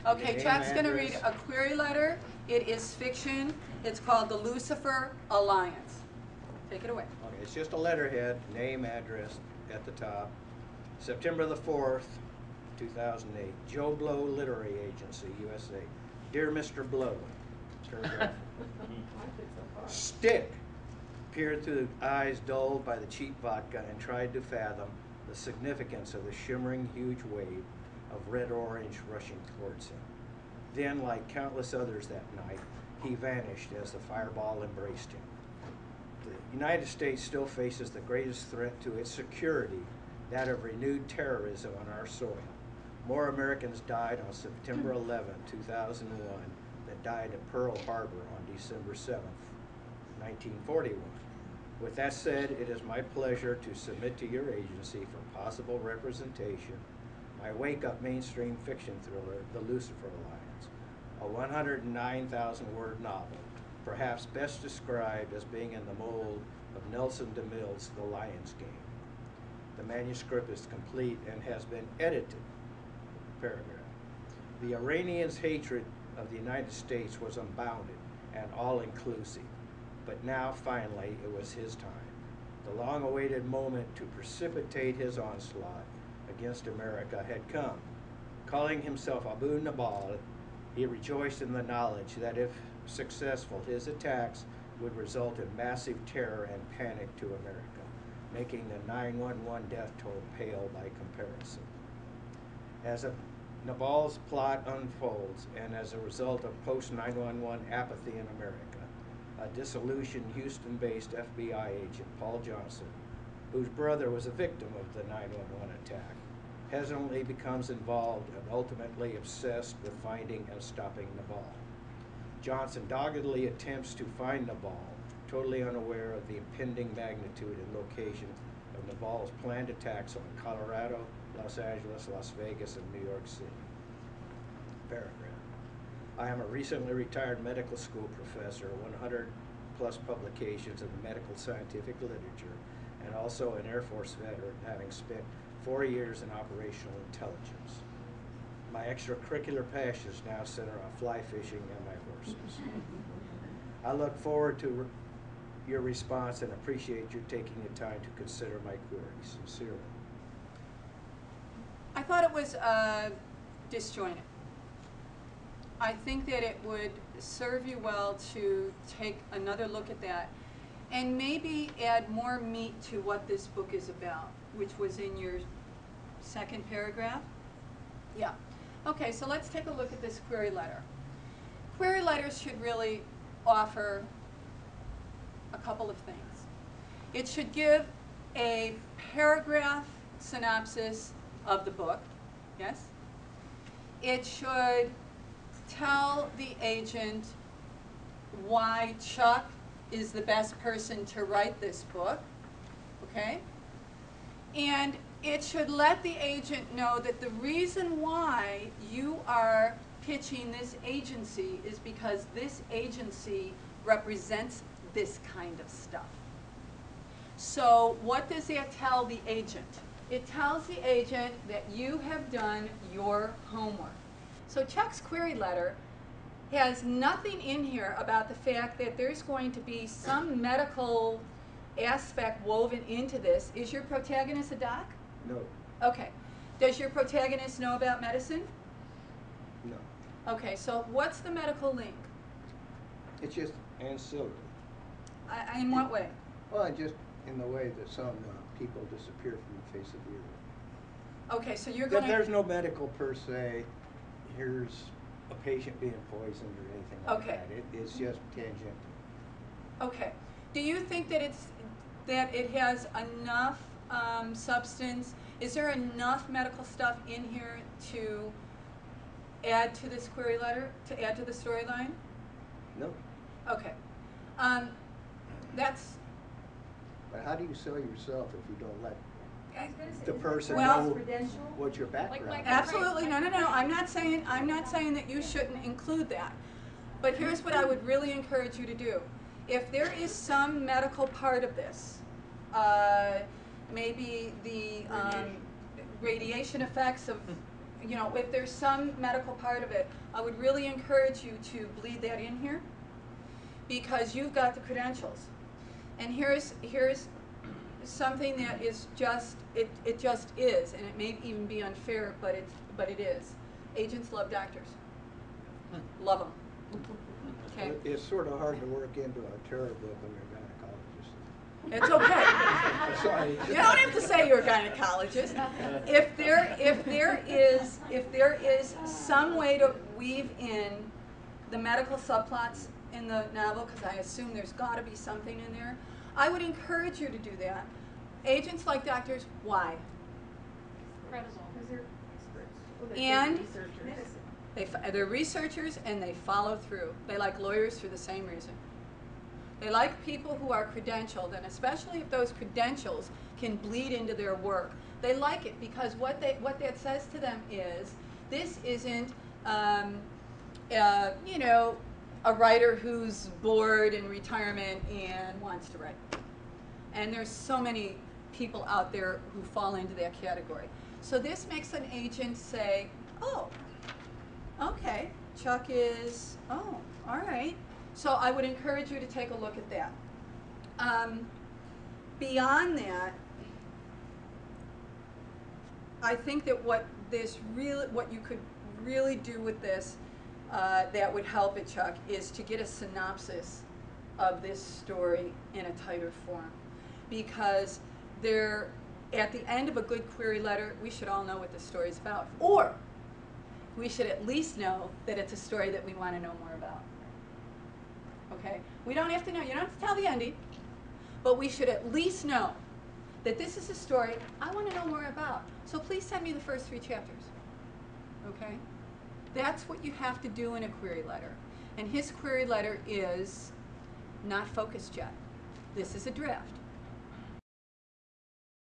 Okay, Name, Chuck's going to read address. a query letter. It is fiction. It's called the Lucifer Alliance. Take it away. Okay, it's just a letterhead, name, address at the top. September the 4th, 2008. Joe Blow Literary Agency, USA. Dear Mr. Blow, paragraph. Stick peered through the eyes dulled by the cheap vodka and tried to fathom the significance of the shimmering huge wave of red-orange rushing towards him. Then, like countless others that night, he vanished as the fireball embraced him. The United States still faces the greatest threat to its security, that of renewed terrorism on our soil. More Americans died on September 11, 2001 than died at Pearl Harbor on December 7, 1941. With that said, it is my pleasure to submit to your agency for possible representation my wake-up mainstream fiction thriller, The Lucifer Alliance, a 109,000-word novel, perhaps best described as being in the mold of Nelson DeMille's The Lion's Game. The manuscript is complete and has been edited. Paragraph. The Iranians' hatred of the United States was unbounded and all-inclusive, but now, finally, it was his time. The long-awaited moment to precipitate his onslaught against America had come. Calling himself Abu Nabal, he rejoiced in the knowledge that if successful, his attacks would result in massive terror and panic to America, making the 9/11 death toll pale by comparison. As Nabal's plot unfolds, and as a result of post-9/11 apathy in America, a disillusioned Houston-based FBI agent, Paul Johnson, whose brother was a victim of the 9/11 attack, hesitantly becomes involved and ultimately obsessed with finding and stopping Nabal. Johnson doggedly attempts to find Nabal, totally unaware of the impending magnitude and location of Nabal's planned attacks on Colorado, Los Angeles, Las Vegas, and New York City. Paragraph. I am a recently retired medical school professor, 100+ publications in the medical scientific literature, and also an Air Force veteran, having spent 4 years in operational intelligence. My extracurricular passions now center on fly fishing and my horses. I look forward to your response and appreciate your taking the time to consider my queries. Sincerely. I thought it was disjointed. I think that it would serve you well to take another look at that and maybe add more meat to what this book is about, which was in your second paragraph. Yeah. Okay, so let's take a look at this query letter. Query letters should really offer a couple of things. It should give a paragraph synopsis of the book, yes? It should tell the agent why Chuck is the best person to write this book, okay? And it should let the agent know that the reason why you are pitching this agency is because this agency represents this kind of stuff. So what does that tell the agent? It tells the agent that you have done your homework. So Chuck's query letter has nothing in here about the fact that there's going to be some medical aspect woven into this. Is your protagonist a doc? No. Okay. Does your protagonist know about medicine? No. Okay, so what's the medical link? It's just ancillary. In what way? Well, just in the way that some people disappear from the face of the earth. Okay, so you're going to... There's no medical per se. Here's a patient being poisoned or anything like Okay. that. It's just tangential. Okay. Do you think that it has enough substance? Is there enough medical stuff in here to add to this query letter, to add to the storyline? No. Okay. That's... But how do you sell yourself if you don't let I was gonna say, the is it person Well- know credential? what your background Like is? Absolutely, no. I'm not saying that you shouldn't include that. But here's what I would really encourage you to do. If there is some medical part of this, maybe the radiation effects of you know, if there's some medical part of it, I would really encourage you to bleed that in here, because you've got the credentials. And here's something that is just, it just is, and it may even be unfair, but it is. Agents love doctors. Love them. Okay? It's sort of hard to work into a terror book when you're a gynecologist. It's okay. Sorry. You don't have to say you're a gynecologist. If there is some way to weave in the medical subplots in the novel, because I assume there's got to be something in there, I would encourage you to do that. Agents like doctors, why? Incredible. Because they're experts. And researchers. they're researchers, and they follow through. They like lawyers for the same reason. They like people who are credentialed, and especially if those credentials can bleed into their work. They like it because what that says to them is, this isn't, you know, a writer who's bored in retirement and wants to write. And there's so many people out there who fall into that category. So this makes an agent say, oh, okay, Chuck is, oh, all right. So I would encourage you to take a look at that. Beyond that, I think that what you could really do with this that would help it, Chuck, is to get a synopsis of this story in a tighter form. Because at the end of a good query letter, we should all know what this story is about. Or we should at least know that it's a story that we want to know more about. Okay? We don't have to know, you don't have to tell the ending, but we should at least know that this is a story I want to know more about. So please send me the first 3 chapters. Okay? That's what you have to do in a query letter. And his query letter is not focused yet. This is a draft.